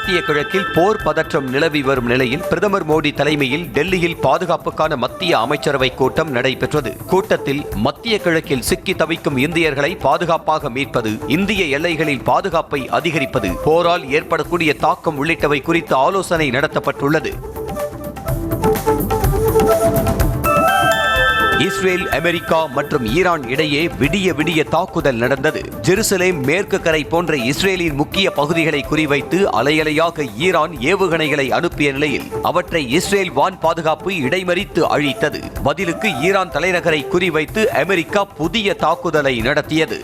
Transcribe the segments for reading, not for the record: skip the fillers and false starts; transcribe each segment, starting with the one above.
மத்திய கிழக்கில் போர் பதற்றம் நிலவி வரும் நிலையில் பிரதமர் மோடி தலைமையில் டெல்லியில் பாதுகாப்புக்கான மத்திய அமைச்சரவை கூட்டம் நடைபெற்றது. கூட்டத்தில் மத்திய கிழக்கில் சிக்கி தவிக்கும் இந்தியர்களை பாதுகாப்பாக மீட்பது, இந்திய எல்லைகளில் பாதுகாப்பை அதிகரிப்பது, போரால் ஏற்படக்கூடிய தாக்கம் உள்ளிட்டவை குறித்து ஆலோசனை நடத்தப்பட்டுள்ளது. இஸ்ரேல், அமெரிக்கா மற்றும் ஈரான் இடையே விடிய தாக்குதல் நடந்தது. ஜெருசலேம் மேற்கு கரை போன்ற இஸ்ரேலின் முக்கிய பகுதிகளை குறிவைத்து அலையலையாக ஈரான் ஏவுகணைகளை அனுப்பிய நிலையில் அவற்றை இஸ்ரேல் வான் பாதுகாப்பு இடைமறித்து அழித்தது. பதிலுக்கு ஈரான் தலைநகரை குறிவைத்து அமெரிக்கா புதிய தாக்குதலை நடத்தியது.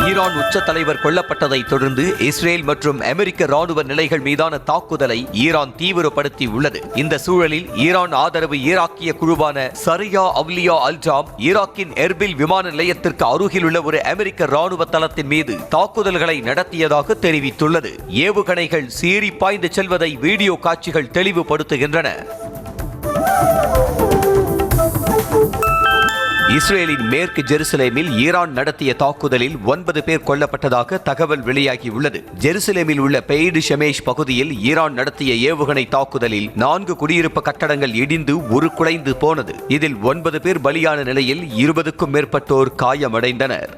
ஈரான் உச்ச தலைவர் கொல்லப்பட்டதை தொடர்ந்து இஸ்ரேல் மற்றும் அமெரிக்க ராணுவ நிலைகள் மீதான தாக்குதலை ஈரான் தீவிரப்படுத்தி உள்ளது. இந்த சூழலில் ஈரான் ஆதரவு ஈராக்கிய குழுவான சரியா அவ்லியா அல்ஜாம் ஈராக்கின் எர்பில் விமான நிலையத்திற்கு அருகில் உள்ள ஒரு அமெரிக்க ராணுவ தளத்தின் மீது தாக்குதல்களை நடத்தியதாக தெரிவித்துள்ளது. ஏவுகணைகள் சீறி பாய்ந்து செல்வதை வீடியோ காட்சிகள் தெளிவுபடுத்துகின்றன. இஸ்ரேலின் மேற்கு ஜெருசலேமில் ஈரான் நடத்திய தாக்குதலில் 9 பேர் கொல்லப்பட்டதாக தகவல் வெளியாகியுள்ளது. ஜெருசலேமில் உள்ள பெய்டு ஷெமேஷ் பகுதியில் ஈரான் நடத்திய ஏவுகணை தாக்குதலில் 4 குடியிருப்பு கட்டடங்கள் இடிந்து உருக்குலைந்து போனது. இதில் 9 பேர் பலியான நிலையில் 20க்கும் மேற்பட்டோர் காயமடைந்தனர்.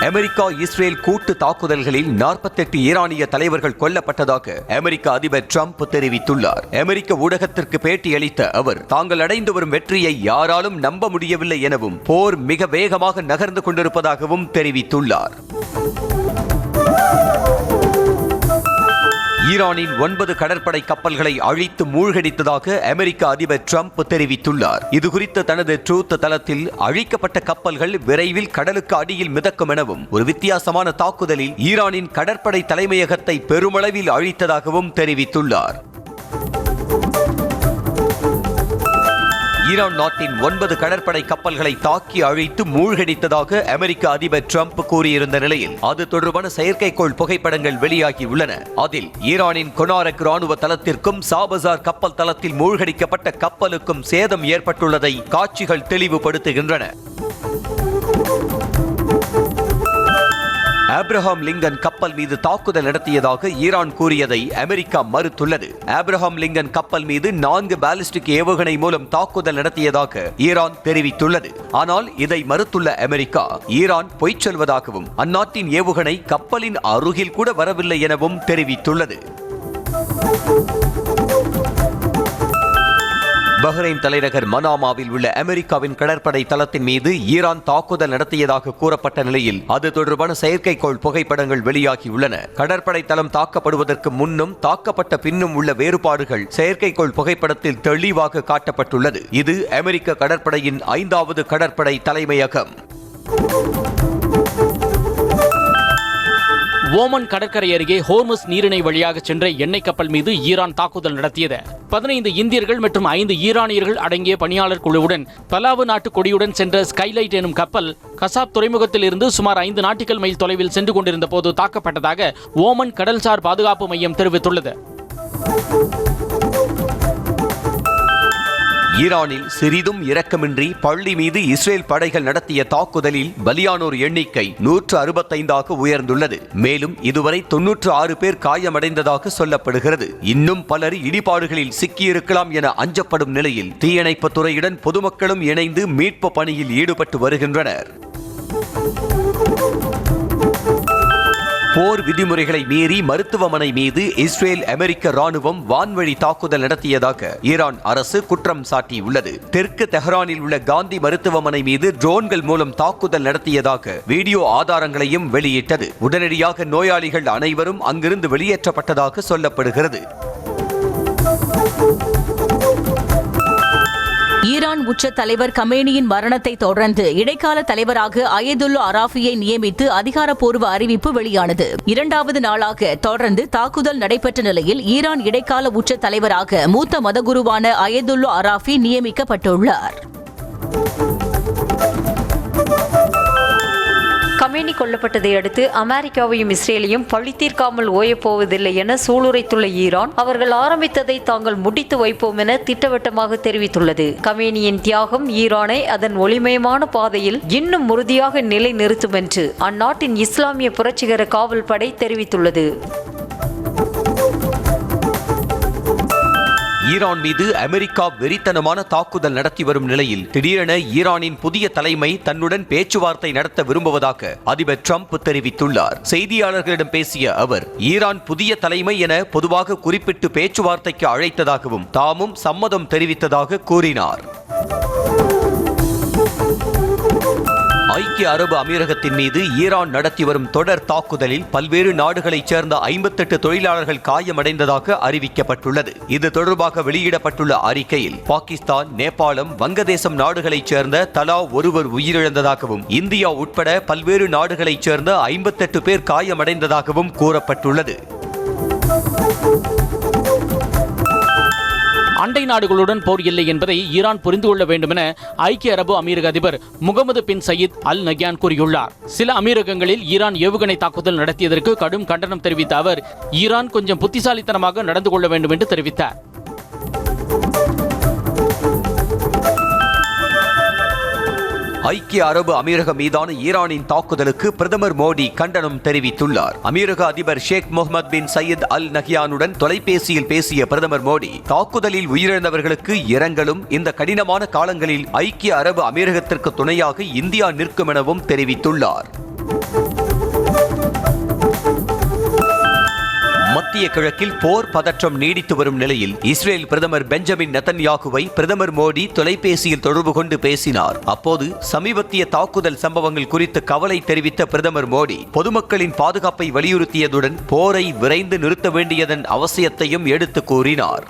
அமெரிக்கா இஸ்ரேல் கூட்டு தாக்குதல்களில் 48 ஈரானிய தலைவர்கள் கொல்லப்பட்டதாக அமெரிக்க அதிபர் ட்ரம்ப் தெரிவித்துள்ளார். அமெரிக்க ஊடகத்திற்கு பேட்டியளித்த அவர், தாங்கள் அடைந்து வரும் வெற்றியை யாராலும் நம்ப முடியவில்லை எனவும் போர் மிக வேகமாக நகர்ந்து கொண்டிருப்பதாகவும் தெரிவித்துள்ளார். ஈரானின் 9 கடற்படை கப்பல்களை அழித்து மூழ்கடித்ததாக அமெரிக்க அதிபர் ட்ரம்ப் தெரிவித்துள்ளார். இதுகுறித்து தனது ட்ரூத் தளத்தில் அழிக்கப்பட்ட கப்பல்கள் விரைவில் கடலுக்கு அடியில் மிதக்கும் எனவும் ஒரு வித்தியாசமான தாக்குதலில் ஈரானின் கடற்படை தலைமையகத்தை பெருமளவில் அழித்ததாகவும் தெரிவித்துள்ளார். ஈரான் நாட்டின் 9 கடற்படை கப்பல்களை தாக்கி அழித்து மூழ்கடித்ததாக அமெரிக்க அதிபர் ட்ரம்ப் கூறியிருந்த நிலையில் அது தொடர்பான செயற்கைக்கோள் புகைப்படங்கள் வெளியாகியுள்ளன. அதில் ஈரானின் கொனாரக் ராணுவ தளத்திற்கும் சாபசார் கப்பல் தளத்தில் மூழ்கடிக்கப்பட்ட கப்பலுக்கும் சேதம் ஏற்பட்டுள்ளதை காட்சிகள் தெளிவுபடுத்துகின்றன. ஆப்ரஹாம் லிங்கன் கப்பல் மீது தாக்குதல் நடத்தியதாக ஈரான் கூறியதை அமெரிக்கா மறுத்துள்ளது. ஆப்ரஹாம் லிங்கன் கப்பல் மீது 4 பாலிஸ்டிக் ஏவுகணை மூலம் தாக்குதல் நடத்தியதாக ஈரான் தெரிவித்துள்ளது. ஆனால் இதை மறுத்துள்ள அமெரிக்கா, ஈரான் பொய் சொல்வதாகவும் அந்நாட்டின் ஏவுகணை கப்பலின் அருகில் கூட வரவில்லை எனவும் தெரிவித்துள்ளது. பஹ்ரைன் தலைநகர் மனாமாவில் உள்ள அமெரிக்காவின் கடற்படை தளத்தின் மீது ஈரான் தாக்குதல் நடத்தியதாக கூறப்பட்ட நிலையில் அது தொடர்பான செயற்கைக்கோள் புகைப்படங்கள் வெளியாகியுள்ளன. கடற்படை தளம் தாக்கப்படுவதற்கு முன்னும் தாக்கப்பட்ட பின்னும் உள்ள வேறுபாடுகள் செயற்கைக்கோள் புகைப்படத்தில் தெளிவாக காட்டப்பட்டுள்ளது. இது அமெரிக்க கடற்படையின் 5வது கடற்படை தலைமையகம். ஓமன் கடற்கரை அருகே ஹோர்முஸ் நீரிணை வழியாக சென்ற எண்ணெய் கப்பல் மீது ஈரான் தாக்குதல் நடத்தியது. 15 இந்தியர்கள் மற்றும் 5 ஈரானியர்கள் அடங்கிய பணியாளர் குழுவுடன் பலாவு நாட்டு கொடியுடன் சென்ற ஸ்கைலைட் எனும் கப்பல் கசாப் துறைமுகத்தில் இருந்து சுமார் 5 நாட்டிக்கல் மைல் தொலைவில் சென்று கொண்டிருந்த போது தாக்கப்பட்டதாக ஓமன் கடல்சார் பாதுகாப்பு மையம் தெரிவித்துள்ளது. ஈரானில் சிறிதும் இரக்கமின்றி பள்ளி மீது இஸ்ரேல் படைகள் நடத்திய தாக்குதலில் பலியானோர் எண்ணிக்கை 165ஆக உயர்ந்துள்ளது. மேலும் இதுவரை 96 பேர் காயமடைந்ததாக சொல்லப்படுகிறது. இன்னும் பலர் இடிபாடுகளில் சிக்கியிருக்கலாம் என அஞ்சப்படும் நிலையில் தீயணைப்பு துறையுடன் பொதுமக்களும் இணைந்து மீட்பு பணியில் ஈடுபட்டு வருகின்றனர். போர் விதிமுறைகளை மீறி மருத்துவமனை மீது இஸ்ரேல் அமெரிக்க ராணுவம் வான்வழி தாக்குதல் நடத்தியதாக ஈரான் அரசு குற்றம் சாட்டியுள்ளது. தெற்கு தெஹ்ரானில் உள்ள காந்தி மருத்துவமனை மீது ட்ரோன்கள் மூலம் தாக்குதல் நடத்தியதாக வீடியோ ஆதாரங்களையும் வெளியிட்டது. உடனடியாக நோயாளிகள் அனைவரும் அங்கிருந்து வெளியேற்றப்பட்டதாக சொல்லப்படுகிறது. ஈரான் உச்ச தலைவர் கமேனியின் மரணத்தை தொடர்ந்து இடைக்கால தலைவராக அயதுல்லா அராஃபியை நியமித்து அதிகாரப்பூர்வ அறிவிப்பு வெளியானது. 2வது நாளாக தொடர்ந்து தாக்குதல் நடைபெற்ற நிலையில் ஈரான் இடைக்கால உச்ச தலைவராக மூத்த மதகுருவான அயதுல்லா அராஃபி நியமிக்கப்பட்டுள்ளார். கமேனி கொல்லப்பட்டதை அடுத்து அமெரிக்காவையும் இஸ்ரேலையும் பழி தீர்க்காமல் ஓயப்போவதில்லை என சூளுரைத்துள்ள ஈரான் அவர்கள் ஆரம்பித்ததை தாங்கள் முடித்து வைப்போம் என திட்டவட்டமாக தெரிவித்துள்ளது. கமேனியின் தியாகம் ஈரானை அதன் ஒளிமயமான பாதையில் இன்னும் உறுதியாக நிலைநிறுத்தும் என்று அந்நாட்டின் இஸ்லாமிய புரட்சிகர காவல் படை தெரிவித்துள்ளது. ஈரான் மீது அமெரிக்கா வெறித்தனமான தாக்குதல் நடத்தி வரும் நிலையில் திடீரென ஈரானின் புதிய தலைமை தன்னுடன் பேச்சுவார்த்தை நடத்த விரும்புவதாக அதிபர் ட்ரம்ப் தெரிவித்துள்ளார். செய்தியாளர்களிடம் பேசிய அவர் ஈரான் புதிய தலைமை என பொதுவாக குறிப்பிட்டு பேச்சுவார்த்தைக்கு அழைத்ததாகவும் தாமும் சம்மதம் தெரிவித்ததாக கூறினார். ஐக்கிய அரபு அமீரகத்தின் மீது ஈரான் நடத்தி வரும் தொடர் தாக்குதலில் பல்வேறு நாடுகளைச் சேர்ந்த 58 தொழிலாளர்கள் காயமடைந்ததாக அறிவிக்கப்பட்டுள்ளது. இது தொடர்பாக வெளியிடப்பட்டுள்ள அறிக்கையில் பாகிஸ்தான், நேபாளம், வங்கதேசம் நாடுகளைச் சேர்ந்த தலா ஒருவர் உயிரிழந்ததாகவும் இந்தியா உட்பட பல்வேறு நாடுகளைச் சேர்ந்த 58 பேர் காயமடைந்ததாகவும் கூறப்பட்டுள்ளது. அண்டை நாடுகளுடன் போர் இல்லை என்பதை ஈரான் புரிந்து கொள்ள வேண்டும் என ஐக்கிய அரபு அமீரக அதிபர் முகமது பின் சயீத் அல் நஹ்யான் கூறியுள்ளார். சில அமீரகங்களில் ஈரான் ஏவுகணை தாக்குதல் நடத்தியதற்கு கடும் கண்டனம் தெரிவித்த அவர் ஈரான் கொஞ்சம் புத்திசாலித்தனமாக நடந்து கொள்ள வேண்டும் என்று தெரிவித்தார். ஐக்கிய அரபு அமீரகம் மீதான ஈரானின் தாக்குதலுக்கு பிரதமர் மோடி கண்டனம் தெரிவித்துள்ளார். அமீரக அதிபர் ஷேக் முகமது பின் சயீத் அல் நஹ்யானுடன் தொலைபேசியில் பேசிய பிரதமர் மோடி தாக்குதலில் உயிரிழந்தவர்களுக்கு இரங்கலும் இந்த கடினமான காலங்களில் ஐக்கிய அரபு அமீரகத்திற்கு துணையாக இந்தியா நிற்கும் எனவும் தெரிவித்துள்ளார். மத்திய கிழக்கில் போர் பதற்றம் நீடித்து வரும் நிலையில் இஸ்ரேல் பிரதமர் பெஞ்சமின் நெதன்யாகுவை பிரதமர் மோடி தொலைபேசியில் தொடர்பு கொண்டு பேசினார். அப்போது சமீபத்திய தாக்குதல் சம்பவங்கள் குறித்து கவலை தெரிவித்த பிரதமர் மோடி பொதுமக்களின் பாதுகாப்பை வலியுறுத்தியதுடன் போரை விரைந்து நிறுத்த வேண்டியதன் அவசியத்தையும் எடுத்து கூறினார்.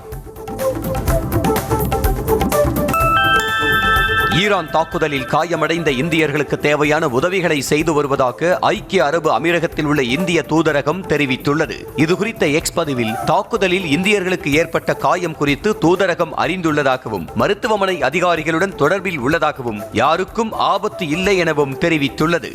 ஈரான் தாக்குதலில் காயமடைந்த இந்தியர்களுக்கு தேவையான உதவிகளை செய்து வருவதாக ஐக்கிய அரபு அமீரகத்தில் உள்ள இந்திய தூதரகம் தெரிவித்துள்ளது. இதுகுறித்த எக்ஸ் பதிவில் தாக்குதலில் இந்தியர்களுக்கு ஏற்பட்ட காயம் குறித்து தூதரகம் அறிந்துள்ளதாகவும் மருத்துவமனை அதிகாரிகளுடன் தொடர்பில் உள்ளதாகவும் யாருக்கும் ஆபத்து இல்லை எனவும் தெரிவித்துள்ளது.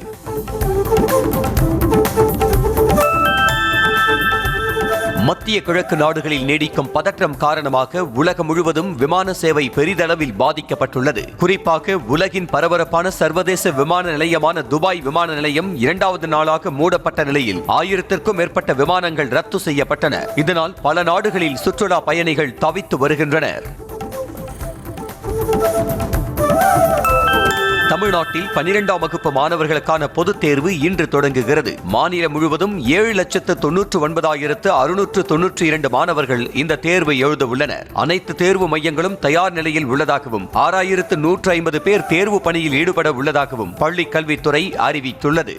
மத்திய கிழக்கு நாடுகளில் நீடிக்கும் பதற்றம் காரணமாக உலகம் முழுவதும் விமான சேவை பெரிதளவில் பாதிக்கப்பட்டுள்ளது. குறிப்பாக உலகின் பரபரப்பான சர்வதேச விமான நிலையமான துபாய் விமான நிலையம் 2வது நாளாக மூடப்பட்ட நிலையில் 1000க்கும் மேற்பட்ட விமானங்கள் ரத்து செய்யப்பட்டன. இதனால் பல நாடுகளில் சுற்றுலா பயணிகள் தவித்து வருகின்றனர். தமிழ்நாட்டில் 12ஆம் வகுப்பு மாணவர்களுக்கான பொதுத் தேர்வு இன்று தொடங்குகிறது. மாநிலம் முழுவதும் 7,99,692 மாணவர்கள் இந்த தேர்வை எழுத உள்ளனர். அனைத்து தேர்வு மையங்களும் தயார் நிலையில் உள்ளதாகவும் 6,150 பேர் தேர்வு பணியில் ஈடுபட உள்ளதாகவும் பள்ளிக் கல்வித்துறை அறிவித்துள்ளது.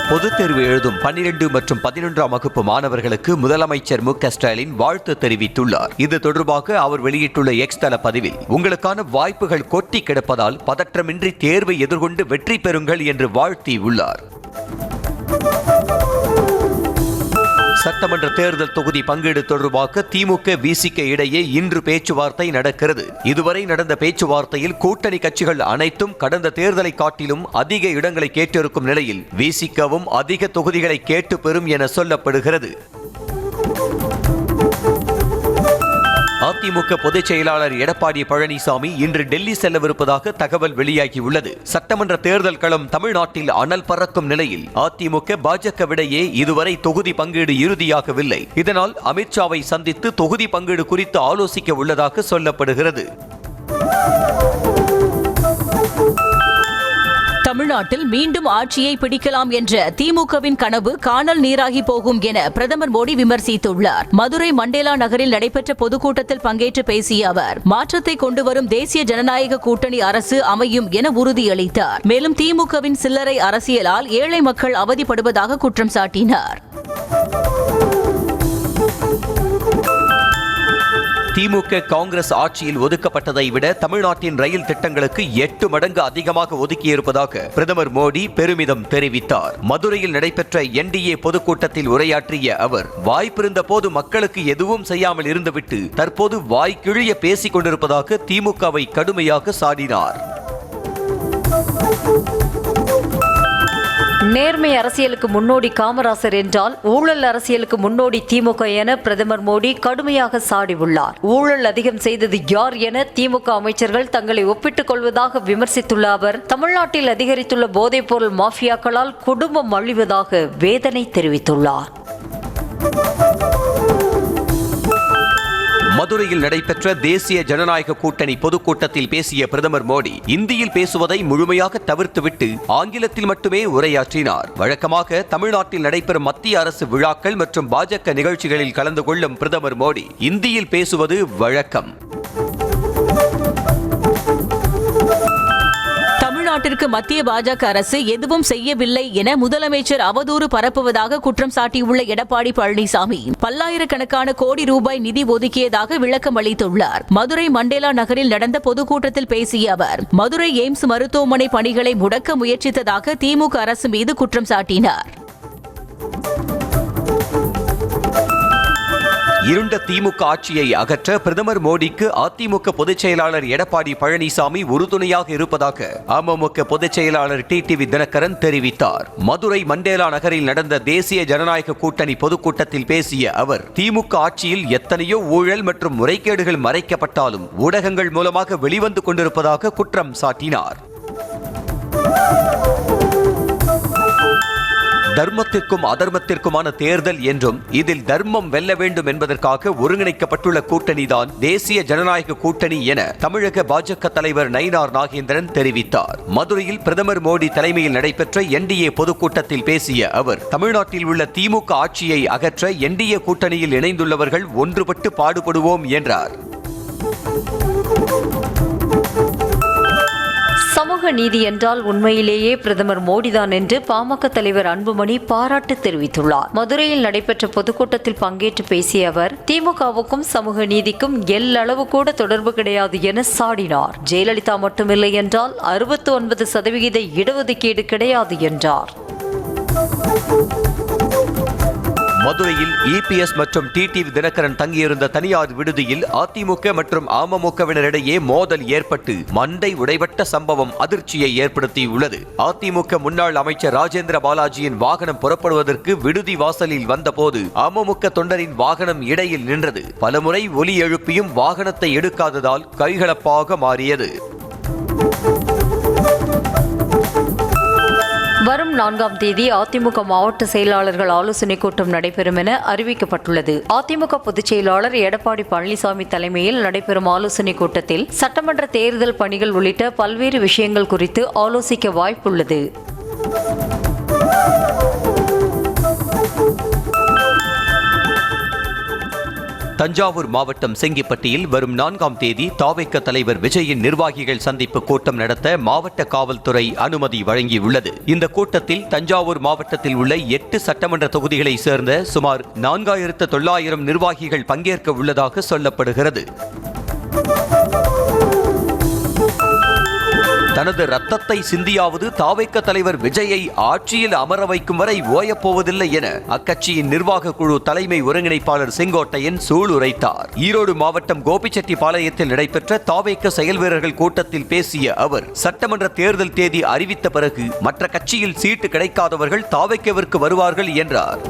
பொதுத் தேர்வு எழுதும் 12 மற்றும் 11ஆம் வகுப்பு மாணவர்களுக்கு முதலமைச்சர் மு க ஸ்டாலின் வாழ்த்து தெரிவித்துள்ளார். இது தொடர்பாக அவர் வெளியிட்டுள்ள எக்ஸ் தள பதிவில் உங்களுக்கான வாய்ப்புகள் கொட்டி கிடப்பதால் பதற்றமின்றி தேர்வை எதிர்கொண்டு வெற்றி பெறுங்கள் என்று வாழ்த்தியுள்ளார். சட்டமன்ற தேர்தல் தொகுதி பங்கீடு தொடர்பாக திமுக விசிக இடையே இன்று பேச்சுவார்த்தை நடக்கிறது. இதுவரை நடந்த பேச்சுவார்த்தையில் கூட்டணி கட்சிகள் அனைத்தும் கடந்த தேர்தலை காட்டிலும் அதிக இடங்களை கேட்டிருக்கும் நிலையில் விசிகவும் அதிக தொகுதிகளை கேட்டு பெறும் என சொல்லப்படுகிறது. அதிமுக பொதுச் செயலாளர் எடப்பாடி பழனிசாமி இன்று டெல்லி செல்லவிருப்பதாக தகவல் வெளியாகியுள்ளது. சட்டமன்ற தேர்தல் களம் தமிழ்நாட்டில் அனல் பறக்கும் நிலையில் அதிமுக பாஜகவிடையே இதுவரை தொகுதி பங்கீடு இறுதியாகவில்லை. இதனால் அமித்ஷாவை சந்தித்து தொகுதி பங்கீடு குறித்து ஆலோசிக்க உள்ளதாக சொல்லப்படுகிறது. தமிழ்நாட்டில் மீண்டும் ஆட்சியை பிடிக்கலாம் என்ற திமுகவின் கனவு காணல் நீராகி போகும் என பிரதமர் மோடி விமர்சித்துள்ளார். மதுரை மண்டேலா நகரில் நடைபெற்ற பொதுக்கூட்டத்தில் பங்கேற்று பேசிய அவர் மாற்றத்தை கொண்டுவரும் தேசிய ஜனநாயக கூட்டணி அரசு அமையும் என உறுதியளித்தார். மேலும் திமுகவின் சில்லறை அரசியலால் ஏழை மக்கள் அவதிப்படுவதாக குற்றம் சாட்டினார். திமுக காங்கிரஸ் ஆட்சியில் ஒதுக்கப்பட்டதை விட தமிழ்நாட்டின் ரயில் திட்டங்களுக்கு 8 மடங்கு அதிகமாக ஒதுக்கியிருப்பதாக பிரதமர் மோடி பெருமிதம் தெரிவித்தார். மதுரையில் நடைபெற்ற என்டிஏ பொதுக்கூட்டத்தில் உரையாற்றிய அவர் வாய்ப்பிருந்த போது மக்களுக்கு எதுவும் செய்யாமல் இருந்துவிட்டு தற்போது வாய்க்கிழிய பேசிக் கொண்டிருப்பதாக திமுகவை கடுமையாக சாடினார். நேர்மை அரசியலுக்கு முன்னோடி காமராசர் என்றால் ஊழல் அரசியலுக்கு முன்னோடி திமுக என பிரதமர் மோடி கடுமையாக சாடியுள்ளார். ஊழல் அதிகம் செய்தது யார் என திமுக அமைச்சர்கள் தங்களை ஒப்பிட்டுக் கொள்வதாக விமர்சித்துள்ள அவர், தமிழ்நாட்டில் அதிகரித்துள்ள போதைப்பொருள் மாஃபியாக்களால் குடும்பம் அழிவதாக வேதனை தெரிவித்துள்ளார். மதுரையில் நடைபெற்ற தேசிய ஜனநாயக கூட்டணி பொதுக்கூட்டத்தில் பேசிய பிரதமர் மோடி இந்தியில் பேசுவதை முழுமையாக தவிர்த்துவிட்டு ஆங்கிலத்தில் மட்டுமே உரையாற்றினார். வழக்கமாக தமிழ்நாட்டில் நடைபெறும் மத்திய அரசு விழாக்கள் மற்றும் பாஜக நிகழ்ச்சிகளில் கலந்து கொள்ளும் பிரதமர் மோடி இந்தியில் பேசுவது வழக்கம். தமிழ்நாட்டிற்கு மத்திய பாஜக அரசு எதுவும் செய்யவில்லை என முதலமைச்சர் அவதூறு பரப்புவதாக குற்றம் சாட்டியுள்ள எடப்பாடி பழனிசாமி பல்லாயிரக்கணக்கான கோடி ரூபாய் நிதி ஒதுக்கியதாக விளக்கம் அளித்துள்ளார். மதுரை மண்டேலா நகரில் நடந்த பொதுக்கூட்டத்தில் பேசிய அவர், மதுரை எய்ம்ஸ் மருத்துவமனை பணிகளை முடக்க முயற்சித்ததாக திமுக அரசு மீது குற்றம் சாட்டினார். இருண்ட திமுக ஆட்சியை அகற்ற பிரதமர் மோடிக்கு அதிமுக பொதுச் செயலாளர் எடப்பாடி பழனிசாமி உறுதுணையாக இருப்பதாக அமமுக பொதுச் செயலாளர் டிடிவி தினகரன் தெரிவித்தார். மதுரை மண்டேலா நகரில் நடந்த தேசிய ஜனநாயக கூட்டணி பொதுக்கூட்டத்தில் பேசிய அவர், திமுக ஆட்சியில் எத்தனையோ ஊழல் மற்றும் முறைகேடுகள் மறைக்கப்பட்டாலும் ஊடகங்கள் மூலமாக வெளிவந்து கொண்டிருப்பதாக குற்றம் சாட்டினார். தர்மத்திற்கும் அதர்மத்திற்குமான தேர்தல் என்றும் இதில் தர்மம் வெல்ல வேண்டும் என்பதற்காக ஒருங்கிணைக்கப்பட்டுள்ள கூட்டணிதான் தேசிய ஜனநாயக கூட்டணி என தமிழக பாஜக தலைவர் நயினார் நாகேந்திரன் தெரிவித்தார். மதுரையில் பிரதமர் மோடி தலைமையில் நடைபெற்ற என்டிஏ பொதுக்கூட்டத்தில் பேசிய அவர், தமிழ்நாட்டில் உள்ள திமுக ஆட்சியை அகற்ற என்டிஏ கூட்டணியில் இணைந்துள்ளவர்கள் ஒன்றுபட்டு பாடுபடுவோம் என்றார். சமூக நீதி என்றால் உண்மையிலேயே பிரதமர் மோடிதான் என்று பாமக தலைவர் அன்புமணி பாராட்டு தெரிவித்துள்ளார். மதுரையில் நடைபெற்ற பொதுக்கூட்டத்தில் பங்கேற்று பேசிய அவர், திமுகவுக்கும் சமூக நீதிக்கும் எல்லளவு கூட தொடர்பு கிடையாது என சாடினார். ஜெயலலிதா மட்டுமில்லை என்றால் 69% இடஒதுக்கீடு கிடையாது என்றார். மதுரையில் இபிஎஸ் மற்றும் டிடிவி தினகரன் தங்கியிருந்த தனியார் விடுதியில் அதிமுக மற்றும் அமமுகவினரிடையே மோதல் ஏற்பட்டு மண்டை உடைபட்ட சம்பவம் அதிர்ச்சியை ஏற்படுத்தியுள்ளது. அதிமுக முன்னாள் அமைச்சர் ராஜேந்திர பாலாஜியின் வாகனம் புறப்படுவதற்கு விடுதி வாசலில் வந்தபோது அமமுக தொண்டரின் வாகனம் இடையில் நின்றது. பலமுறை ஒலி எழுப்பியும் வாகனத்தை எடுக்காததால் கைகலப்பாக மாறியது. வரும் 4ஆம் தேதி அதிமுக மாவட்ட செயலாளர்கள் ஆலோசனைக் கூட்டம் நடைபெறும் என அறிவிக்கப்பட்டுள்ளது. அதிமுக பொதுச் செயலாளர் எடப்பாடி பழனிசாமி தலைமையில் நடைபெறும் ஆலோசனைக் கூட்டத்தில் சட்டமன்ற தேர்தல் பணிகள் உள்ளிட்ட பல்வேறு விஷயங்கள் குறித்து ஆலோசிக்க வாய்ப்புள்ளது. தஞ்சாவூர் மாவட்டம் செங்கிப்பட்டியில் வரும் 4ஆம் தேதி தாவேக தலைவர் விஜயின் நிர்வாகிகள் சந்திப்பு கூட்டம் நடத்த மாவட்ட காவல்துறை அனுமதி வழங்கியுள்ளது. இந்த கூட்டத்தில் தஞ்சாவூர் மாவட்டத்தில் உள்ள 8 சட்டமன்ற தொகுதிகளை சேர்ந்த சுமார் 4900 நிர்வாகிகள் பங்கேற்க உள்ளதாக சொல்லப்படுகிறது. தனது ரத்தத்தை சிந்தியாவது தாவேக தலைவர் விஜயை ஆட்சியில் அமர வைக்கும் வரை ஓயப்போவதில்லை என அக்கட்சியின் நிர்வாக குழு தலைமை ஒருங்கிணைப்பாளர் செங்கோட்டையன் சூளுரைத்தார். ஈரோடு மாவட்டம் கோபிச்செட்டிப்பாளையத்தில் நடைபெற்ற தாவேக செயல் வீரர்கள் கூட்டத்தில் பேசிய அவர், சட்டமன்ற தேர்தல் தேதி அறிவித்த பிறகு மற்ற கட்சியில் சீட்டு கிடைக்காதவர்கள் தாவேகவிற்கு வருவார்கள் என்றார்.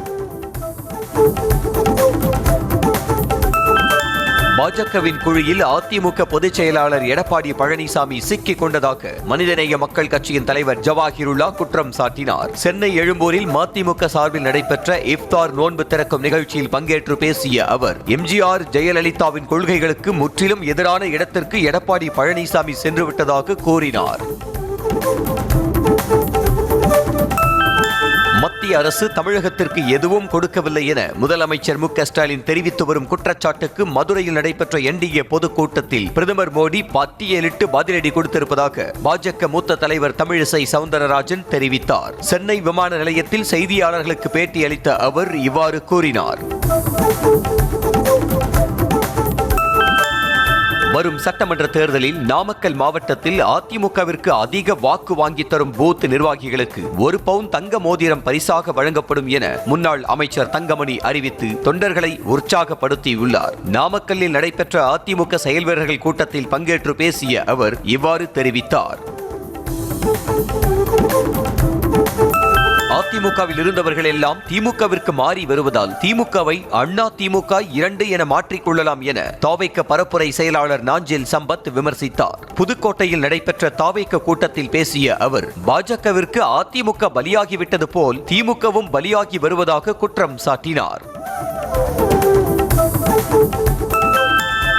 பாஜகவின் குழியில் அதிமுக பொதுச் செயலாளர் எடப்பாடி பழனிசாமி சிக்கிக் கொண்டதாக மனிதநேய மக்கள் கட்சியின் தலைவர் ஜவாஹிருல்லா குற்றம் சாட்டினார். சென்னை எழும்பூரில் மதிமுக சார்பில் நடைபெற்ற இஃப்தார் நோன்பு திறக்கும் நிகழ்ச்சியில் பங்கேற்று பேசிய அவர், எம்ஜிஆர் ஜெயலலிதாவின் கொள்கைகளுக்கு முற்றிலும் எதிரான இடத்திற்கு எடப்பாடி பழனிசாமி சென்றுவிட்டதாக கூறினார். மத்திய அரசு தமிழகத்திற்கு எதுவும் கொடுக்கவில்லை என முதலமைச்சர் மு.க.ஸ்டாலின் தெரிவித்து வரும் குற்றச்சாட்டுக்கு மதுரையில் நடைபெற்ற என்டிஏ பொதுக்கூட்டத்தில் பிரதமர் மோடி பட்டியலிட்டு பதிலடி கொடுத்திருப்பதாக பாஜக மூத்த தலைவர் தமிழிசை சவுந்தரராஜன் தெரிவித்தார். சென்னை விமான நிலையத்தில் செய்தியாளர்களுக்கு பேட்டியளித்த அவர் இவ்வாறு கூறினார். வரும் சட்டமன்ற தேர்தலில் நாமக்கல் மாவட்டத்தில் அதிமுகவிற்கு அதிக வாக்கு வாங்கி தரும் பூத் நிர்வாகிகளுக்கு 1 பவுன் தங்க மோதிரம் பரிசாக வழங்கப்படும் என முன்னாள் அமைச்சர் தங்கமணி அறிவித்து தொண்டர்களை உற்சாகப்படுத்தியுள்ளார். நாமக்கல்லில் நடைபெற்ற அதிமுக செயல் வீரர்கள் கூட்டத்தில் பங்கேற்று பேசிய அவர் இவ்வாறு தெரிவித்தார். அதிமுகவில் இருந்தவர்கள் எல்லாம் திமுகவிற்கு மாறி வருவதால் திமுகவை அண்ணா திமுக 2 என மாற்றிக்கொள்ளலாம் என தாவேக பரப்புரை செயலாளர் நாஞ்சில் சம்பத் விமர்சித்தார். புதுக்கோட்டையில் நடைபெற்ற தாவேக கூட்டத்தில் பேசிய அவர், பாஜகவிற்கு அதிமுக பலியாகிவிட்டது போல் திமுகவும் பலியாகி வருவதாக குற்றம் சாட்டினார்.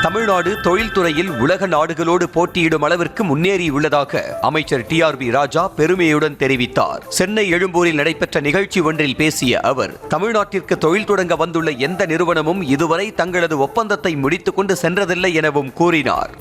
தமிழ்நாடு தொழில்துறையில் உலக நாடுகளோடு போட்டியிடும் அளவிற்கு முன்னேறியுள்ளதாக அமைச்சர் TRB ராஜா பெருமையுடன் தெரிவித்தார். சென்னை எழும்பூரில் நடைபெற்ற நிகழ்ச்சி ஒன்றில் பேசிய அவர், தமிழ்நாட்டிற்கு தொழில் தொடங்க வந்துள்ள எந்த நிறுவனமும் இதுவரை தங்களது ஒப்பந்தத்தை முடித்துக் கொண்டு சென்றதில்லை எனவும் கூறினார்.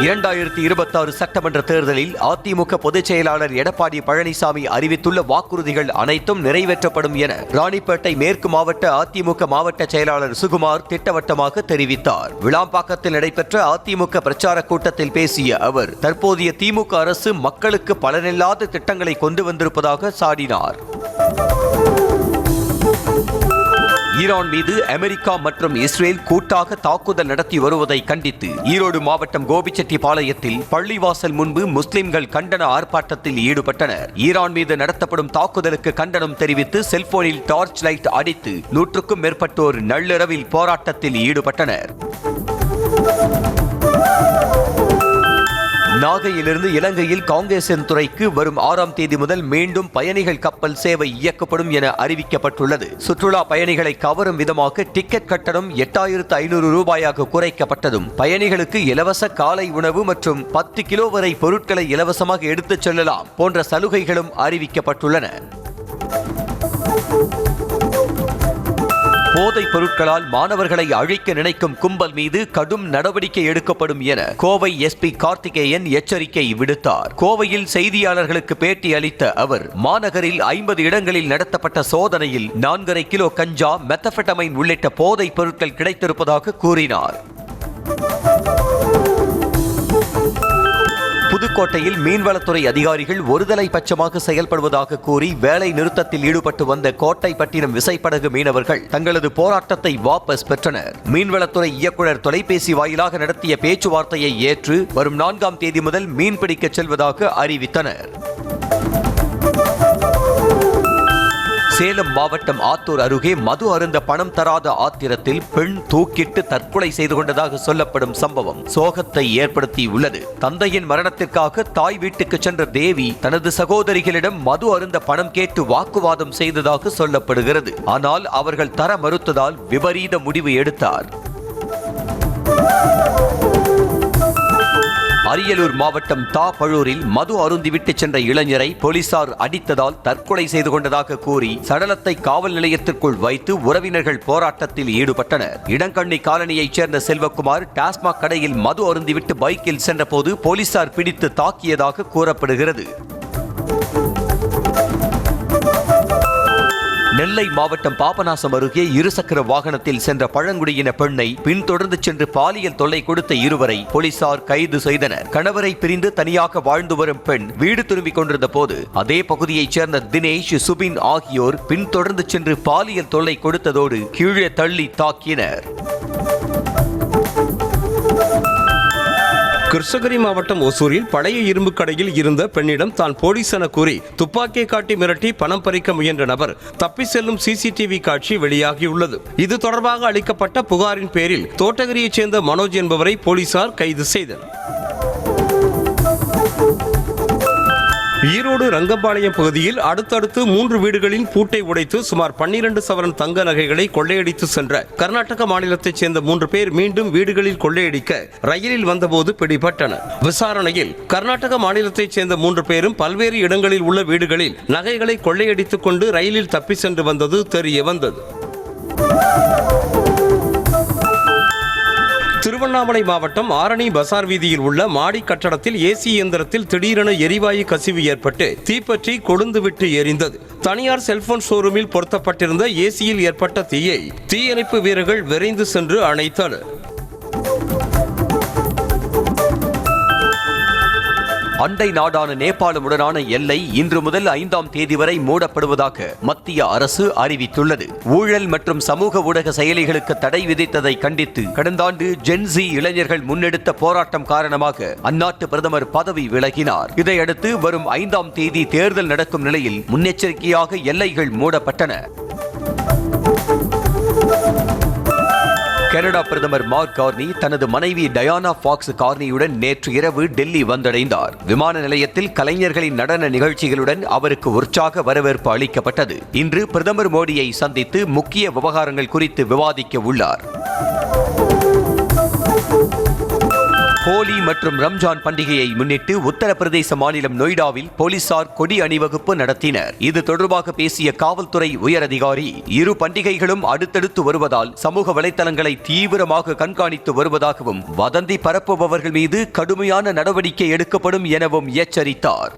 2026 சட்டமன்ற தேர்தலில் அதிமுக பொதுச் செயலாளர் எடப்பாடி பழனிசாமி அறிவித்துள்ள வாக்குறுதிகள் அனைத்தும் நிறைவேற்றப்படும் என ராணிப்பேட்டை மேற்கு மாவட்ட அதிமுக மாவட்ட செயலாளர் சுகுமார் திட்டவட்டமாக தெரிவித்தார். விளாம்பாக்கத்தில் நடைபெற்ற அதிமுக பிரச்சார கூட்டத்தில் பேசிய அவர், தற்போதைய திமுக அரசு மக்களுக்கு பலனில்லாத திட்டங்களை கொண்டு வந்திருப்பதாக சாடினார். ஈரான் மீது அமெரிக்கா மற்றும் இஸ்ரேல் கூட்டாக தாக்குதல் நடத்தி வருவதை கண்டித்து ஈரோடு மாவட்டம் கோபிச்செட்டிப்பாளையத்தில் பள்ளிவாசல் முன்பு முஸ்லிம்கள் கண்டன ஆர்ப்பாட்டத்தில் ஈடுபட்டனர். ஈரான் மீது நடத்தப்படும் தாக்குதலுக்கு கண்டனம் தெரிவித்து செல்போனில் டார்ச் லைட் அடித்து 100க்கும் மேற்பட்டோர் நள்ளிரவில் போராட்டத்தில் ஈடுபட்டனர். நாகையிலிருந்து இலங்கையில் காங்கேசன் துறைக்கு வரும் 6ஆம் தேதி முதல் மீண்டும் பயணிகள் கப்பல் சேவை இயக்கப்படும் என அறிவிக்கப்பட்டுள்ளது. சுற்றுலா பயணிகளை கவரும் விதமாக டிக்கெட் கட்டணம் 8500 ரூபாயாக குறைக்கப்பட்டதும் பயணிகளுக்கு இலவச காலை உணவு மற்றும் 10 கிலோ வரை பொருட்களை இலவசமாக எடுத்துச் செல்லலாம் போன்ற சலுகைகளும் அறிவிக்கப்பட்டுள்ளன. போதைப் பொருட்களால் மாணவர்களை அழிக்க நினைக்கும் கும்பல் மீது கடும் நடவடிக்கை எடுக்கப்படும் என கோவை SP கார்த்திகேயன் எச்சரிக்கை விடுத்தார். கோவையில் செய்தியாளர்களுக்கு பேட்டி அளித்த அவர், மாநகரில் 50 இடங்களில் நடத்தப்பட்ட சோதனையில் 4.5 கிலோ கஞ்சா, மெத்தபெட்டமைன் உள்ளிட்ட போதைப் பொருட்கள் கிடைத்திருப்பதாக கூறினார். புதுக்கோட்டையில் மீன்வளத்துறை அதிகாரிகள் ஒருதலை பட்சமாக செயல்படுவதாக கூறி வேலை நிறுத்தத்தில் ஈடுபட்டு வந்த கோட்டைப்பட்டினம் விசைப்படகு மீனவர்கள் தங்களது போராட்டத்தை வாபஸ் பெற்றனர். மீன்வளத்துறை இயக்குநர் தொலைபேசி வாயிலாக நடத்திய பேச்சுவார்த்தையை ஏற்று வரும் 4ஆம் தேதி முதல் மீன்பிடிக்க செல்வதாக அறிவித்தனர். சேலம் மாவட்டம் ஆத்தூர் அருகே மது அருந்த பணம் தராத ஆத்திரத்தில் பெண் தூக்கிட்டு தற்கொலை செய்து கொண்டதாக சொல்லப்படும் சம்பவம் சோகத்தை ஏற்படுத்தியுள்ளது. தந்தையின் மரணத்திற்காக தாய் வீட்டுக்கு சென்ற தேவி தனது சகோதரிகளிடம் மது அருந்த பணம் கேட்டு வாக்குவாதம் செய்ததாக சொல்லப்படுகிறது. ஆனால் அவர்கள் தர மறுத்ததால் விபரீத முடிவு எடுத்தார். அரியலூர் மாவட்டம் தாப்பழூரில் மது அருந்திவிட்டு சென்ற இளைஞரை போலீசார் அடித்ததால் தற்கொலை செய்து கொண்டதாக கூறி சடலத்தை காவல் நிலையத்திற்குள் வைத்து உறவினர்கள் போராட்டத்தில் ஈடுபட்டனர். இடங்கண்ணி காலனியைச் சேர்ந்த செல்வகுமார் டாஸ்மாக் கடையில் மது அருந்திவிட்டு பைக்கில் சென்றபோது போலீசார் பிடித்து தாக்கியதாக கூறப்படுகிறது. நெல்லை மாவட்டம் பாபநாசம் அருகே இருசக்கர வாகனத்தில் சென்ற பழங்குடியின பெண்ணை பின்தொடர்ந்து சென்று பாலியல் தொல்லை கொடுத்த இருவரை போலீசார் கைது செய்தனர். கணவரை பிரிந்து தனியாக வாழ்ந்து வரும் பெண் வீடு திரும்பிக் கொண்டிருந்த போது அதே பகுதியைச் சேர்ந்த தினேஷ், சுபின் ஆகியோர் பின்தொடர்ந்து சென்று பாலியல் தொல்லை கொடுத்ததோடு கீழே தள்ளி தாக்கினர். கிருஷ்ணகிரி மாவட்டம் ஒசூரில் பழைய இரும்பு கடையில் இருந்த பெண்ணிடம் தான் போலீஸ் என கூறி துப்பாக்கியை காட்டி மிரட்டி பணம் பறிக்க முயன்ற நபர் தப்பி செல்லும் CCTV காட்சி வெளியாகியுள்ளது. இது தொடர்பாக அளிக்கப்பட்ட புகாரின் பேரில் தோட்டகிரியைச் சேர்ந்த மனோஜ் என்பவரை போலீசார் கைது செய்தனர். ஈரோடு ரங்கம்பாளையம் பகுதியில் அடுத்தடுத்து 3 வீடுகளின் பூட்டை உடைத்து சுமார் 12 சவரன் தங்க நகைகளை கொள்ளையடித்து சென்ற கர்நாடக மாநிலத்தைச் சேர்ந்த 3 பேர் மீண்டும் வீடுகளில் கொள்ளையடிக்க ரயிலில் வந்தபோது பிடிபட்டனர். விசாரணையில் கர்நாடக மாநிலத்தைச் சேர்ந்த 3 பேரும் பல்வேறு இடங்களில் உள்ள வீடுகளில் நகைகளை கொள்ளையடித்துக் கொண்டு ரயிலில் தப்பி சென்று வந்தது தெரிய வந்தது. திருவண்ணாமலை மாவட்டம் ஆரணி பசார் வீதியில் உள்ள மாடி கட்டடத்தில் AC இயந்திரத்தில் திடீரென எரிவாயு கசிவு ஏற்பட்டு தீப்பற்றி கொழுந்துவிட்டு எரிந்தது. தனியார் செல்போன் ஷோரூமில் பொருத்தப்பட்டிருந்த ACயில் ஏற்பட்ட தீயை தீயணைப்பு வீரர்கள் விரைந்து சென்று அணைத்தனர். அண்டை நாடான நேபாளமுடனான எல்லை இன்று முதல் 5ஆம் தேதி வரை மூடப்படுவதாக மத்திய அரசு அறிவித்துள்ளது. ஊழல் மற்றும் சமூக ஊடக செயலிகளுக்கு தடை விதித்ததை கண்டித்து கடந்த ஆண்டு ஜென்சி இளைஞர்கள் முன்னெடுத்த போராட்டம் காரணமாக அந்நாட்டு பிரதமர் பதவி விலகினார். இதையடுத்து வரும் 5ஆம் தேதி தேர்தல் நடக்கும் நிலையில் முன்னெச்சரிக்கையாக எல்லைகள் மூடப்பட்டன. கனடா பிரதமர் மார்க் கார்னி தனது மனைவி டயானா ஃபாக்ஸ் கார்னியுடன் நேற்று இரவு டெல்லி வந்தடைந்தார். விமான நிலையத்தில் கலைஞர்களின் நடன நிகழ்ச்சிகளுடன் அவருக்கு உற்சாக வரவேற்பு அளிக்கப்பட்டது. இன்று பிரதமர் மோடியை சந்தித்து முக்கிய விவகாரங்கள் குறித்து விவாதிக்க உள்ளார். ஹோலி மற்றும் ரம்ஜான் பண்டிகையை முன்னிட்டு உத்தரப்பிரதேச மாநிலம் நொய்டாவில் போலீசார் கொடி அணிவகுப்பு நடத்தினர். இது தொடர்பாக பேசிய காவல்துறை உயரதிகாரி, இரு பண்டிகைகளும் அடுத்தடுத்து வருவதால் சமூக வலைதளங்களை தீவிரமாக கண்காணித்து வருவதாகவும் வதந்தி பரப்புபவர்கள் மீது கடுமையான நடவடிக்கை எடுக்கப்படும் எனவும் எச்சரித்தார்.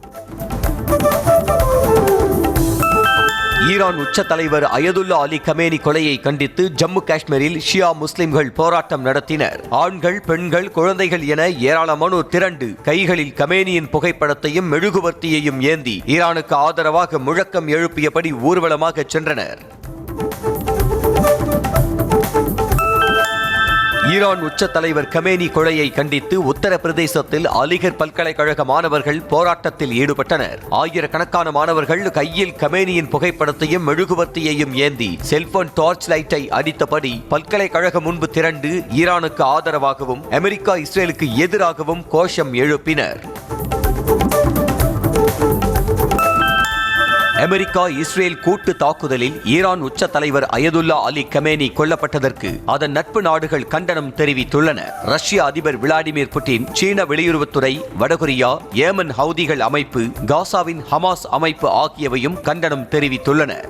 ஈரான் உச்ச தலைவர் அயதுல்லா அலி கமேனி கொலையை கண்டித்து ஜம்மு காஷ்மீரில் ஷியா முஸ்லிம்கள் போராட்டம் நடத்தினர். ஆண்கள், பெண்கள், குழந்தைகள் என ஏராளமானோர் திரண்டு கைகளில் கமேனியின் புகைப்படத்தையும் மெழுகுவர்த்தியையும் ஏந்தி ஈரானுக்கு ஆதரவாக முழக்கம் எழுப்பியபடி ஊர்வலமாக சென்றனர். ஈரான் உச்ச தலைவர் கமேனி கொலையை கண்டித்து உத்தரப்பிரதேசத்தில் அலிகர் பல்கலைக்கழக மாணவர்கள் போராட்டத்தில் ஈடுபட்டனர். ஆயிரக்கணக்கான மாணவர்கள் கையில் கமேனியின் புகைப்படத்தையும் மெழுகுவர்த்தியையும் ஏந்தி செல்போன் டார்ச் லைட்டை அடித்தபடி பல்கலைக்கழகம் முன்பு திரண்டு ஈரானுக்கு ஆதரவாகவும் அமெரிக்கா இஸ்ரேலுக்கு எதிராகவும் கோஷம் எழுப்பினர். அமெரிக்கா இஸ்ரேல் கூட்டு தாக்குதலில் ஈரான் உச்ச தலைவர் அயதுல்லா அலி கமேனி கொல்லப்பட்டதற்கு அதன் நட்பு நாடுகள் கண்டனம் தெரிவித்துள்ளன. ரஷ்ய அதிபர் விளாடிமிர் புட்டின், சீன வெளியுறவுத்துறை, வடகொரியா, ஏமன் ஹவுதிகள் அமைப்பு, காசாவின் ஹமாஸ் அமைப்பு ஆகியவையும் கண்டனம் தெரிவித்துள்ளன.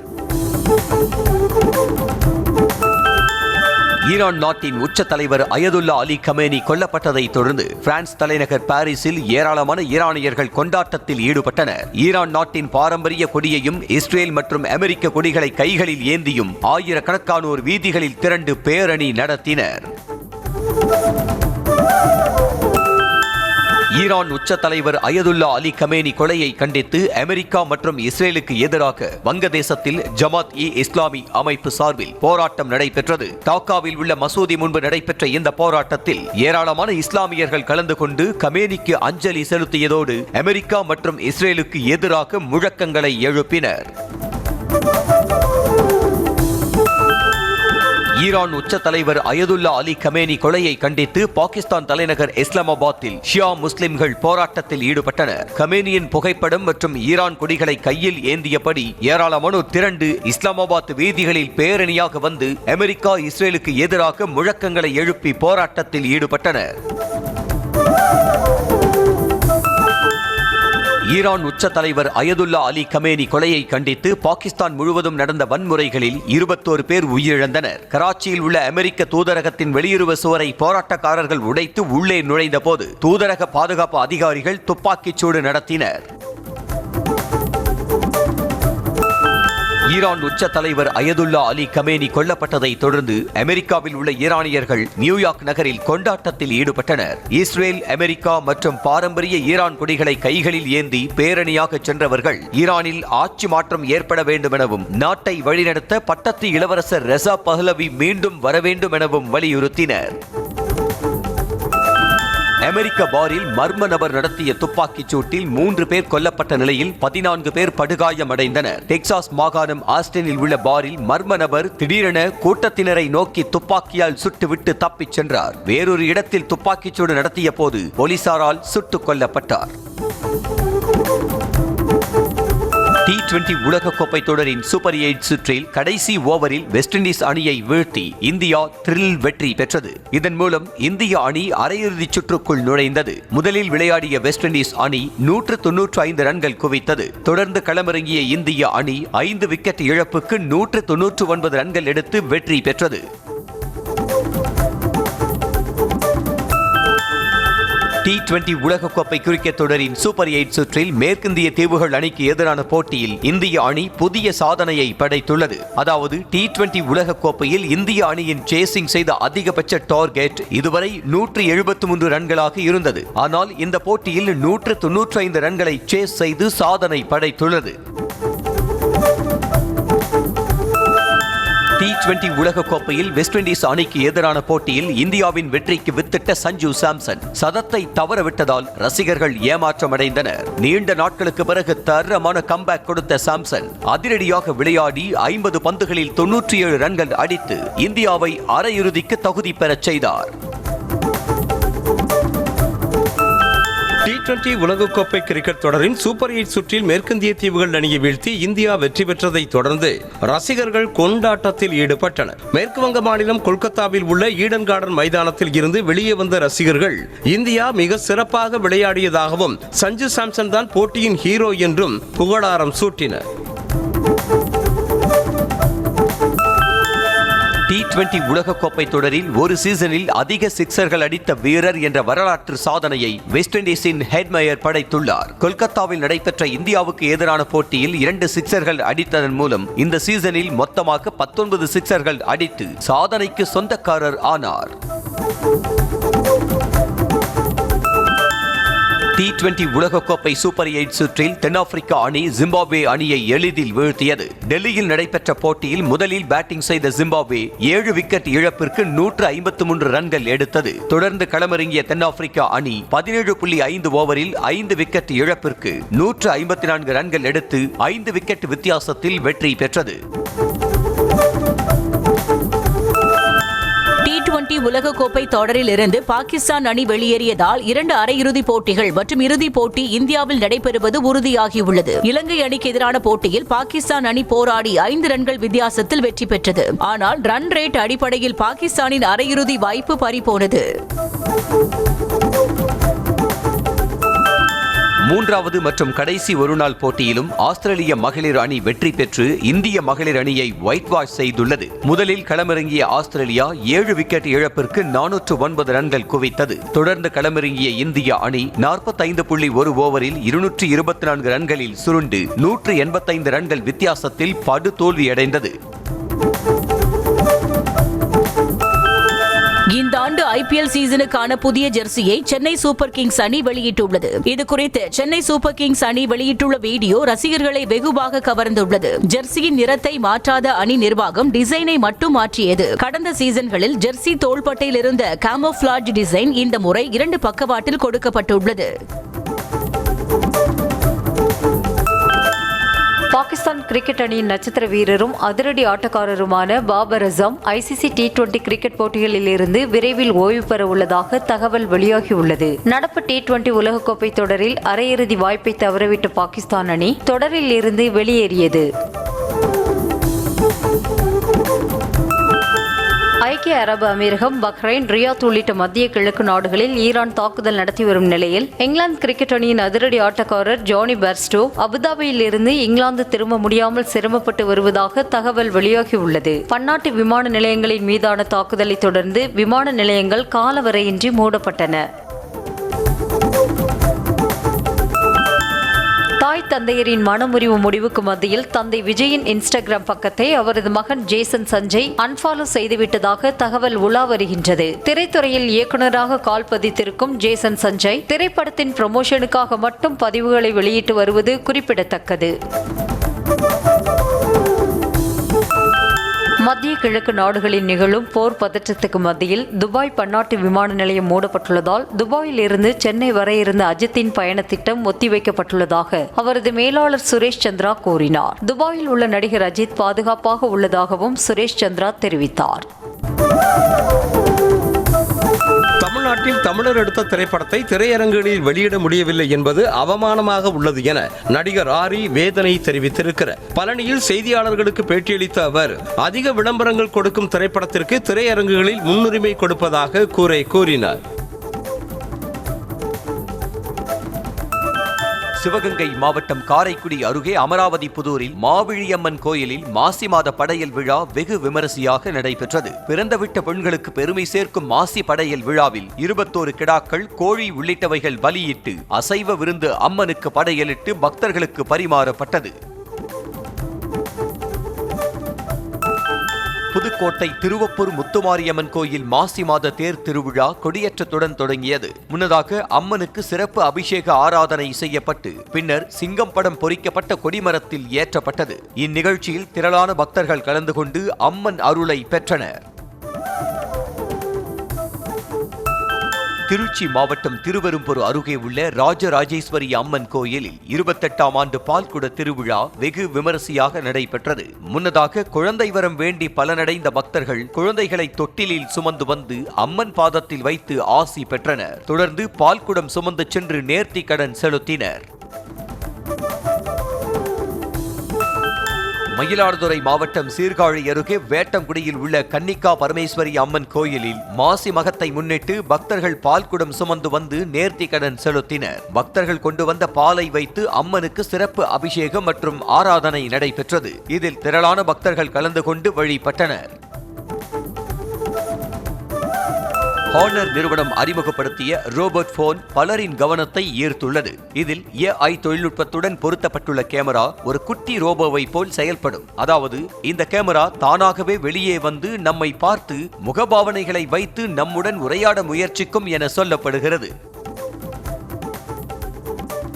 ஈரான் நாட்டின் உச்ச தலைவர் அயதுல்லா அலி கமேனி கொல்லப்பட்டதை தொடர்ந்து பிரான்ஸ் தலைநகர் பாரிஸில் ஏராளமான ஈரானியர்கள் கொண்டாட்டத்தில் ஈடுபட்டனர். ஈரான் நாட்டின் பாரம்பரிய கொடியையும் இஸ்ரேல் மற்றும் அமெரிக்க கொடிகளை கைகளில் ஏந்தியும் ஆயிரக்கணக்கானோர் வீதிகளில் திரண்டு பேரணி நடத்தினர். ஈரான் உச்ச தலைவர் அயதுல்லா அலி கமேனி கொலையை கண்டித்து அமெரிக்கா மற்றும் இஸ்ரேலுக்கு எதிராக வங்கதேசத்தில் ஜமாத் இ இஸ்லாமி அமைப்பு சார்பில் போராட்டம் நடைபெற்றது. டாக்காவில் உள்ள மசூதி முன்பு நடைபெற்ற இந்த போராட்டத்தில் ஏராளமான இஸ்லாமியர்கள் கலந்து கொண்டு கமேனிக்கு அஞ்சலி செலுத்தியதோடு அமெரிக்கா மற்றும் இஸ்ரேலுக்கு எதிராக முழக்கங்களை எழுப்பினர். ஈரான் உச்ச தலைவர் அயதுல்லா அலி கமேனி கொலையை கண்டித்து பாகிஸ்தான் தலைநகர் இஸ்லாமாபாத்தில் ஷியா முஸ்லிம்கள் போராட்டத்தில் ஈடுபட்டனர். கமேனியின் புகைப்படம் மற்றும் ஈரான் கொடிகளை கையில் ஏந்தியபடி ஏராளமானோர் திரண்டு இஸ்லாமாபாத் வீதிகளில் பேரணியாக வந்து அமெரிக்கா இஸ்ரேலுக்கு எதிராக முழக்கங்களை எழுப்பி போராட்டத்தில் ஈடுபட்டனர். ஈரான் உச்ச தலைவர் அயதுல்லா அலி கமேனி கொலையை கண்டித்து பாகிஸ்தான் முழுவதும் நடந்த வன்முறைகளில் 21 பேர் உயிரிழந்தனர். கராச்சியில் உள்ள அமெரிக்க தூதரகத்தின் வெளியுறவு சுவரை போராட்டக்காரர்கள் உடைத்து உள்ளே நுழைந்த போது தூதரக பாதுகாப்பு அதிகாரிகள் துப்பாக்கிச்சூடு நடத்தினர். ஈரான் உச்ச தலைவர் அயதுல்லா அலி கமேனி கொல்லப்பட்டதை தொடர்ந்து அமெரிக்காவில் உள்ள ஈரானியர்கள் நியூயார்க் நகரில் கொண்டாட்டத்தில் ஈடுபட்டனர். இஸ்ரேல், அமெரிக்கா மற்றும் பாரம்பரிய ஈரான் கொடிகளை கைகளில் ஏந்தி பேரணியாக சென்றவர்கள் ஈரானில் ஆட்சி மாற்றம் ஏற்பட வேண்டும் எனவும் நாட்டை வழிநடத்த பட்டத்து இளவரசர் ரெசா பஹ்லவி மீண்டும் வர வேண்டும் எனவும் வலியுறுத்தினர். அமெரிக்க பாரில் மர்ம நபர் நடத்திய துப்பாக்கிச் சூட்டில் 3 பேர் கொல்லப்பட்ட நிலையில் 14 பேர் படுகாயமடைந்தனர். டெக்சாஸ் மாகாணம் ஆஸ்டினில் உள்ள பாரில் மர்ம நபர் திடீரென கூட்டத்தினரை நோக்கி துப்பாக்கியால் சுட்டுவிட்டு தப்பிச் சென்றார். வேறொரு இடத்தில் துப்பாக்கிச்சூடு நடத்திய போது போலீசாரால் சுட்டுக் கொல்லப்பட்டார். T20 உலகக்கோப்பை தொடரின் சூப்பர் 8 சுற்றில் கடைசி ஓவரில் வெஸ்ட் இண்டீஸ் அணியை வீழ்த்தி இந்தியா த்ரில் வெற்றி பெற்றது. இதன் மூலம் இந்திய அணி அரையிறுதிச் சுற்றுக்குள் நுழைந்தது. முதலில் விளையாடிய வெஸ்ட் இண்டீஸ் அணி 195 ரன்கள் குவித்தது. தொடர்ந்து களமிறங்கிய இந்திய அணி 5 விக்கெட் இழப்புக்கு 199 ரன்கள் எடுத்து வெற்றி பெற்றது. T20 உலகக்கோப்பை கிரிக்கெட் தொடரின் சூப்பர் 8 சுற்றில் மேற்கிந்திய தீவுகள் அணிக்கு எதிரான போட்டியில் இந்திய அணி புதிய சாதனையை படைத்துள்ளது. அதாவது T20 உலகக்கோப்பையில் இந்திய அணியின் சேசிங் செய்த அதிகபட்ச டார்கெட் இதுவரை 173 ரன்களாக இருந்தது. ஆனால் இந்த போட்டியில் 195 ரன்களை சேஸ் செய்து சாதனை படைத்துள்ளது. T20 உலகக்கோப்பையில் வெஸ்ட் இண்டீஸ் அணிக்கு எதிரான போட்டியில் இந்தியாவின் வெற்றிக்கு வித்திட்ட சஞ்சு சாம்சன் சதத்தை தவறவிட்டதால் ரசிகர்கள் ஏமாற்றமடைந்தனர். நீண்ட நாட்களுக்கு பிறகு தரமான கம்பேக் கொடுத்த சாம்சன் அதிரடியாக விளையாடி 50 பந்துகளில் 97 ரன்கள் அடித்து இந்தியாவை அரையிறுதிக்கு தகுதி பெறச் செய்தார். T20 உலகக்கோப்பை கிரிக்கெட் தொடரின் சூப்பர் 8 சுற்றில் மேற்கிந்திய தீவுகள் அணியை வீழ்த்தி இந்தியா வெற்றி பெற்றதை தொடர்ந்து ரசிகர்கள் கொண்டாட்டத்தில் ஈடுபட்டனர். மேற்கு வங்க மாநிலம் கொல்கத்தாவில் உள்ள ஈடன் கார்டன் மைதானத்தில் இருந்து வெளியே வந்த ரசிகர்கள் இந்தியா மிக சிறப்பாக விளையாடியதாகவும் சஞ்சு சாம்சன் தான் போட்டியின் ஹீரோ என்றும் புகழாரம் சூட்டினர். T20 உலகக்கோப்பை தொடரில் ஒரு சீசனில் அதிக சிக்சர்கள் அடித்த வீரர் என்ற வரலாற்று சாதனையை வெஸ்ட் இண்டீஸின் ஹெட்மயர் படைத்துள்ளார். கொல்கத்தாவில் நடைபெற்ற இந்தியாவுக்கு எதிரான போட்டியில் 2 சிக்சர்கள் அடித்ததன் மூலம் இந்த சீசனில் மொத்தமாக 19 சிக்சர்கள் அடித்து சாதனைக்கு சொந்தக்காரர் ஆனார். T20 உலகக்கோப்பை சூப்பர் 8 சுற்றில் தென்னாப்பிரிக்கா அணி ஜிம்பாப்வே அணியை எளிதில் வீழ்த்தியது. டெல்லியில் நடைபெற்ற போட்டியில் முதலில் பேட்டிங் செய்த ஜிம்பாப்வே 7 விக்கெட் இழப்பிற்கு 153 ரன்கள் எடுத்தது. தொடர்ந்து களமிறங்கிய தென்னாப்பிரிக்கா அணி 17.5 ஓவரில் 5 விக்கெட் இழப்பிற்கு 154 ரன்கள் எடுத்து 5 விக்கெட் வித்தியாசத்தில் வெற்றி பெற்றது. T20 உலகக்கோப்பை தொடரில் இருந்து பாகிஸ்தான் அணி வெளியேறியதால் 2 அரையிறுதிப் போட்டிகள் மற்றும் இறுதிப் போட்டி இந்தியாவில் நடைபெறுவது உறுதியாகியுள்ளது. இலங்கை அணிக்கு எதிரான போட்டியில் பாகிஸ்தான் அணி போராடி 5 ரன்கள் வித்தியாசத்தில் வெற்றி பெற்றது. ஆனால் ரன் ரேட் அடிப்படையில் பாகிஸ்தானின் அரையிறுதி வாய்ப்பு பறிபோனது. மூன்றாவது மற்றும் கடைசி ஒருநாள் போட்டியிலும் ஆஸ்திரேலிய மகளிர் அணி வெற்றி பெற்று இந்திய மகளிர் அணியை ஒயிட் வாஷ் செய்துள்ளது. முதலில் களமிறங்கிய ஆஸ்திரேலியா 7 விக்கெட் இழப்பிற்கு 409 ரன்கள் குவித்தது. தொடர்ந்து களமிறங்கிய இந்திய அணி 45.1 ஓவரில் 224 ரன்களில் சுருண்டு 185 ரன்கள் வித்தியாசத்தில் படு தோல்வியடைந்தது. இந்த ஆண்டு IPL சீசனுக்கான புதிய ஜெர்சியை சென்னை சூப்பர் கிங்ஸ் அணி வெளியிட்டுள்ளது. இது குறித்து சென்னை சூப்பர் கிங்ஸ் அணி வெளியிட்டுள்ள வீடியோ ரசிகர்களை வெகுவாக கவர்ந்துள்ளது. ஜெர்சியின் நிறத்தை மாற்றாத அணி நிர்வாகம் டிசைனை மட்டும் மாற்றியது. கடந்த சீசன்களில் ஜெர்சி தோள்பட்டையில் இருந்த காமோஃப்ளாஜ் டிசைன் இந்த முறை 2 பக்கவாட்டில் கொடுக்கப்பட்டுள்ளது. பாகிஸ்தான் கிரிக்கெட் அணியின் நட்சத்திர வீரரும் அதிரடி ஆட்டக்காரருமான Babar Azam ICC T20 cricket போட்டிகளில் இருந்து விரைவில் ஓய்வு பெற உள்ளதாக தகவல் வெளியாகியுள்ளது. நடப்பு T20 உலகக்கோப்பை தொடரில் அரையிறுதி வாய்ப்பை தவறவிட்ட பாகிஸ்தான் அணி தொடரில் இருந்து வெளியேறியது. ஐக்கிய அரபு அமீரகம், பஹ்ரைன், ரியாத் உள்ளிட்ட மத்திய கிழக்கு நாடுகளில் ஈரான் தாக்குதல் நடத்தி வரும் நிலையில் இங்கிலாந்து கிரிக்கெட் அணியின் அதிரடி ஆட்டக்காரர் ஜானி பெர்ஸ்டோ அபுதாபியில் இருந்து இங்கிலாந்து திரும்ப முடியாமல் சிரமப்பட்டு வருவதாக தகவல் வெளியாகியுள்ளது. பன்னாட்டு விமான நிலையங்களின் மீதான தாக்குதலை தொடர்ந்து விமான நிலையங்கள் காலவரையின்றி மூடப்பட்டன. தாய் தந்தையரின் மனமுறிவு முடிவுக்கு மத்தியில் தந்தை விஜயின் இன்ஸ்டாகிராம் பக்கத்தை அவரது மகன் ஜேசன் சஞ்சய் அன்ஃபாலோ செய்துவிட்டதாக தகவல் உலா வருகின்றது. திரைத்துறையில் இயக்குநராக கால் பதித்திருக்கும் ஜேசன் சஞ்சய் திரைப்படத்தின் ப்ரமோஷனுக்காக மட்டும் பதிவுகளை வெளியிட்டு வருவது குறிப்பிடத்தக்கது. மத்திய கிழக்கு நாடுகளில் நிகழும் போர் பதற்றத்துக்கு மத்தியில் துபாய் பன்னாட்டு விமான நிலையம் மூடப்பட்டுள்ளதால் துபாயில் இருந்து சென்னை வரை இருந்த அஜித்தின் பயண திட்டம் ஒத்திவைக்கப்பட்டுள்ளதாக அவரது மேலாளர் சுரேஷ் சந்திரா கூறினார். துபாயில் உள்ள நடிகர் அஜித் பாதுகாப்பாக உள்ளதாகவும் சுரேஷ் சந்திரா தெரிவித்தார். தமிழ்நாட்டில் தமிழர் எடுத்த திரைப்படத்தை திரையரங்குகளில் வெளியிட முடியவில்லை என்பது அவமானமாக உள்ளது என நடிகர் ஆரி வேதனை தெரிவித்திருக்கிறார். பழனியில் செய்தியாளர்களுக்கு பேட்டியளித்த அவர் அதிக விளம்பரங்கள் கொடுக்கும் திரைப்படத்திற்கு திரையரங்குகளில் முன்னுரிமை கொடுப்பதாக கூறினார். சிவகங்கை மாவட்டம் காரைக்குடி அருகே அமராவதி புதூரில் மாவிழியம்மன் கோயிலில் மாசி மாத படையல் விழா வெகு விமரிசையாக நடைபெற்றது. பிறந்தவிட்ட பெண்களுக்கு பெருமை சேர்க்கும் மாசி படையல் விழாவில் 21 கிடாக்கள், கோழி உள்ளிட்டவைகள் பலியிட்டு அசைவ விருந்து அம்மனுக்கு படையலிட்டு பக்தர்களுக்கு பரிமாறப்பட்டது. புதுக்கோட்டை திருவப்பூர் முத்துமாரியம்மன் கோயில் மாசி மாத தேர் திருவிழா கொடியேற்றத்துடன் தொடங்கியது. முன்னதாக அம்மனுக்கு சிறப்பு அபிஷேக ஆராதனை செய்யப்பட்டு பின்னர் சிங்கம் படம் பொறிக்கப்பட்ட கொடிமரத்தில் ஏற்றப்பட்டது. இந்நிகழ்ச்சியில் திரளான பக்தர்கள் கலந்து கொண்டு அம்மன் அருளை பெற்றனர். திருச்சி மாவட்டம் திருவெரும்பூர் அருகே உள்ள ராஜராஜேஸ்வரி அம்மன் கோயிலில் 28ஆம் ஆண்டு பால்குட திருவிழா வெகு விமரிசையாக நடைபெற்றது. முன்னதாக குழந்தை வரம் வேண்டி பலனடைந்த பக்தர்கள் குழந்தைகளை தொட்டிலில் சுமந்து வந்து அம்மன் பாதத்தில் வைத்து ஆசி பெற்றனர். தொடர்ந்து பால்குடம் சுமந்து சென்று நேர்த்தி கடன் செலுத்தினர். மயிலாடுதுறை மாவட்டம் சீர்காழி அருகே வேட்டங்குடியில் உள்ள கன்னிகா பரமேஸ்வரி அம்மன் கோயிலில் மாசி மகத்தை முன்னிட்டு பக்தர்கள் பால்குடம் சுமந்து வந்து நேர்த்தி கடன் செலுத்தினர். பக்தர்கள் கொண்டு வந்த பாலை வைத்து அம்மனுக்கு சிறப்பு அபிஷேகம் மற்றும் ஆராதனை நடைபெற்றது. இதில் திரளான பக்தர்கள் கலந்து கொண்டு வழிபட்டனர். ஹானர் நிறுவனம் அறிமுகப்படுத்திய ரோபோட் போன் பலரின் கவனத்தை ஈர்த்துள்ளது. இதில் AI தொழில்நுட்பத்துடன் பொருத்தப்பட்டுள்ள கேமரா ஒரு குட்டி ரோபோவை போல் செயல்படும். அதாவது இந்த கேமரா தானாகவே வெளியே வந்து நம்மை பார்த்து முகபாவனைகளை வைத்து நம்முடன் உரையாட முயற்சிக்கும் என சொல்லப்படுகிறது.